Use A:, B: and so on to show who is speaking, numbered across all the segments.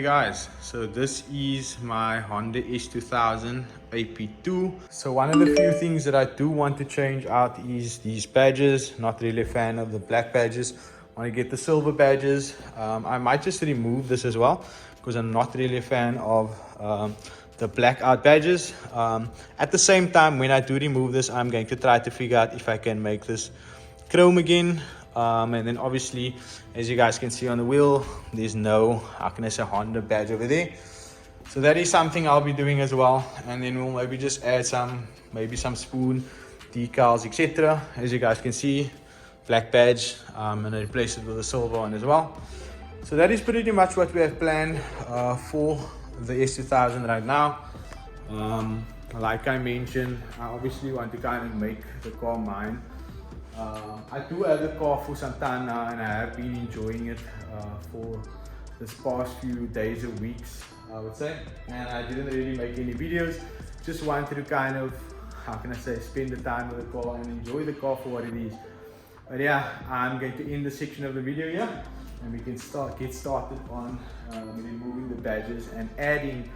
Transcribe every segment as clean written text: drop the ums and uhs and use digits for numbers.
A: Guys, so this is my Honda S2000 AP2. So one of the few things that I do want to change out is these badges. Not really a fan of the black badges. Want to get the silver badges. I might just remove this as well because I'm not really a fan of the blackout badges. At the same time, when I do remove this, I'm going to try to figure out if I can make this chrome again. And then obviously, as you guys can see on the wheel, there's no, how can I say, Honda badge over there. So that is something I'll be doing as well. And then we'll maybe just add maybe some spoon decals, etc. As you guys can see, black badge, and I replace it with a silver one as well. So that is pretty much what we have planned for the S2000 right now. Like I mentioned, I obviously want to kind of make the car mine. I do have the car for some time now, and I have been enjoying it for this past few days or weeks, I would say. And I didn't really make any videos, just wanted to kind of, how can I say, spend the time with the car and enjoy the car for what it is. But yeah, I'm going to end this section of the video here, and we can get started on removing the badges and adding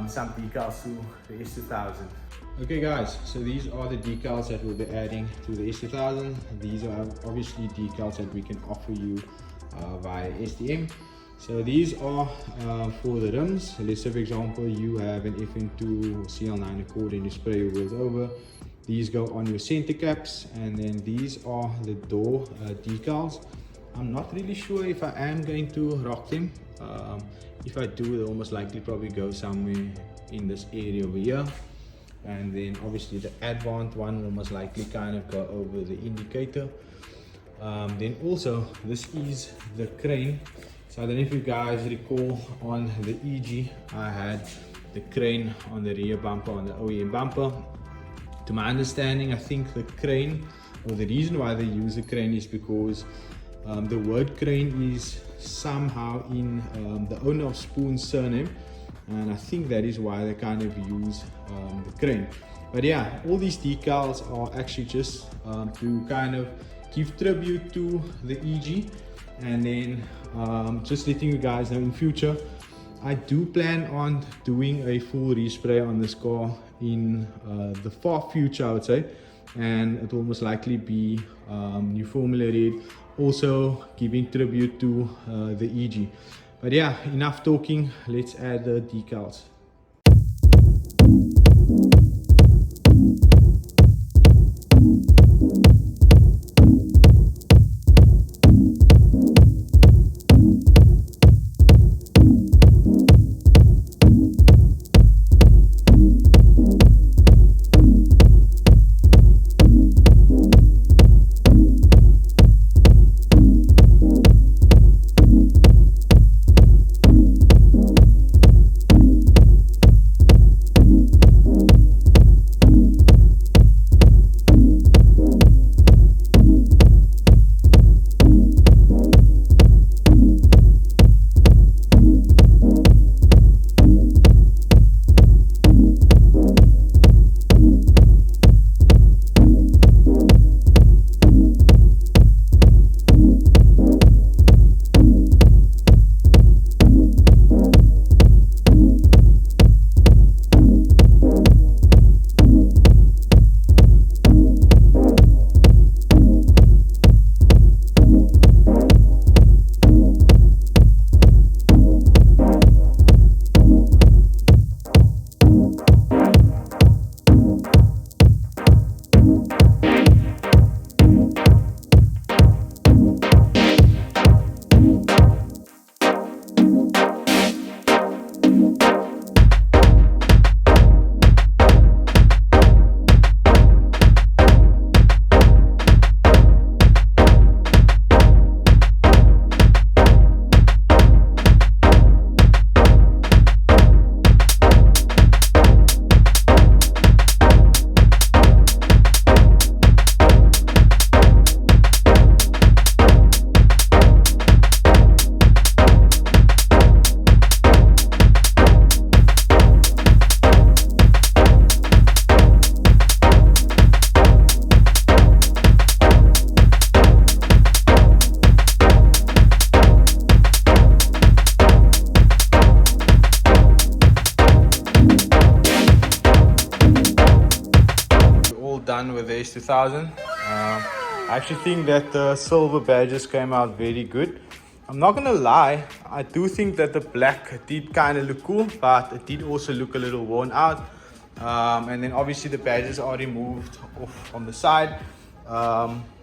A: some decals to the S2000. Okay guys, so these are the decals that we'll be adding to the S2000. These are obviously decals that we can offer you via STM. So these are for the rims. So let's say for example you have an FN2 CL9 Accord and you spray your wheels over. These go on your center caps, and then these are the door decals. I'm not really sure if I am going to rock them. If I do, they'll most likely probably go somewhere in this area over here. And then obviously the advanced one will most likely kind of go over the indicator. Then also this is the crane. So I don't know if you guys recall, on the EG I had the crane on the rear bumper, on the OEM bumper. To my understanding, I think the crane, or the reason why they use the crane, is because the word crane is somehow in the owner of Spoon's surname, and I think that is why they kind of use the crane. But yeah, all these decals are actually just to kind of give tribute to the EG, and then just letting you guys know in future I do plan on doing a full respray on this car in the far future, I would say, and it will most likely be new Formula Red, also giving tribute to the EG. But yeah, enough talking, let's add the decals. done with the S2000. I actually think that the silver badges came out very good. I'm not gonna lie, I do think that the black did kind of look cool, but it did also look a little worn out. And then obviously the badges are removed off from the side.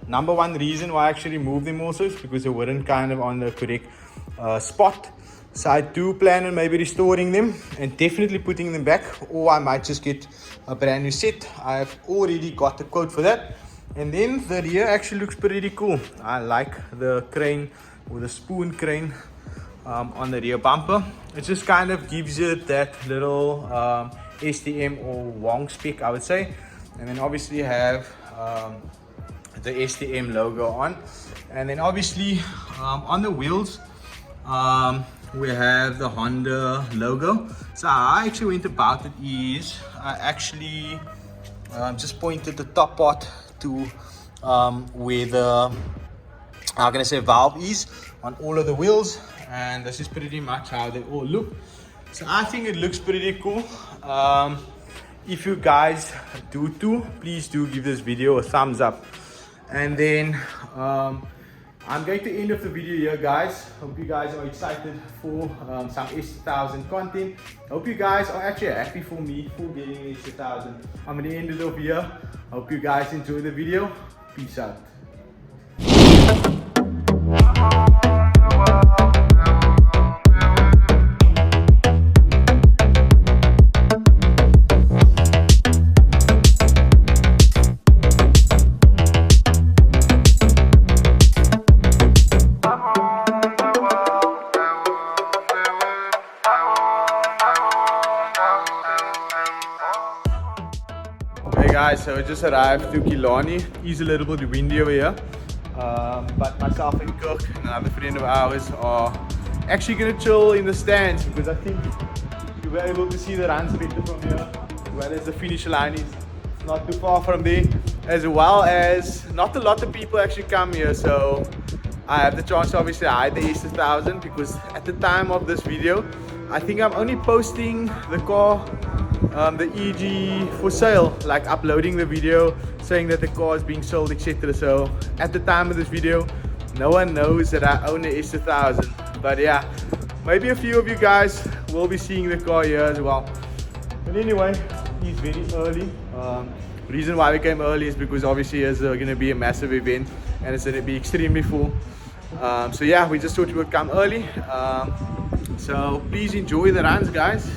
A: Number one reason why I actually removed them also is because they weren't kind of on the correct spot. So I do plan on maybe restoring them and definitely putting them back, or I might just get a brand new set. I've already got the quote for that. And then the rear actually looks pretty cool. I like the crane, or the spoon crane, on the rear bumper. It just kind of gives you that little STM or WONG'SPEC, I would say. And then obviously you have the STM logo on. And then obviously on the wheels, we have the Honda logo. So how I actually went about it is I actually just pointed the top part to where the, how can I say, valve is on all of the wheels, and this is pretty much how they all look. So I think it looks pretty cool. If you guys do too, please do give this video a thumbs up. And then I'm going to end of the video here, guys. Hope you guys are excited for some S2000 content. Hope you guys are actually happy for me for getting S2000. I'm going to end it off here. Hope you guys enjoy the video. Peace out. Hey guys, so I just arrived to Killarney. It's a little bit windy over here, but myself and Cook and another friend of ours are actually gonna chill in the stands because I think you were able to see the runs better from here, well as the finish line is not too far from there, as well as not a lot of people actually come here. So I have the chance to obviously hide the S2000 because at the time of this video, I think I'm only posting the car, the EG for sale, like uploading the video saying that the car is being sold, etc. So at the time of this video, no one knows that I own the S2000. But yeah, maybe a few of you guys will be seeing the car here as well. But anyway, it's very early. The reason why we came early is because obviously it's going to be a massive event and it's going to be extremely full. So yeah, we just thought we would come early. So please enjoy the runs, guys.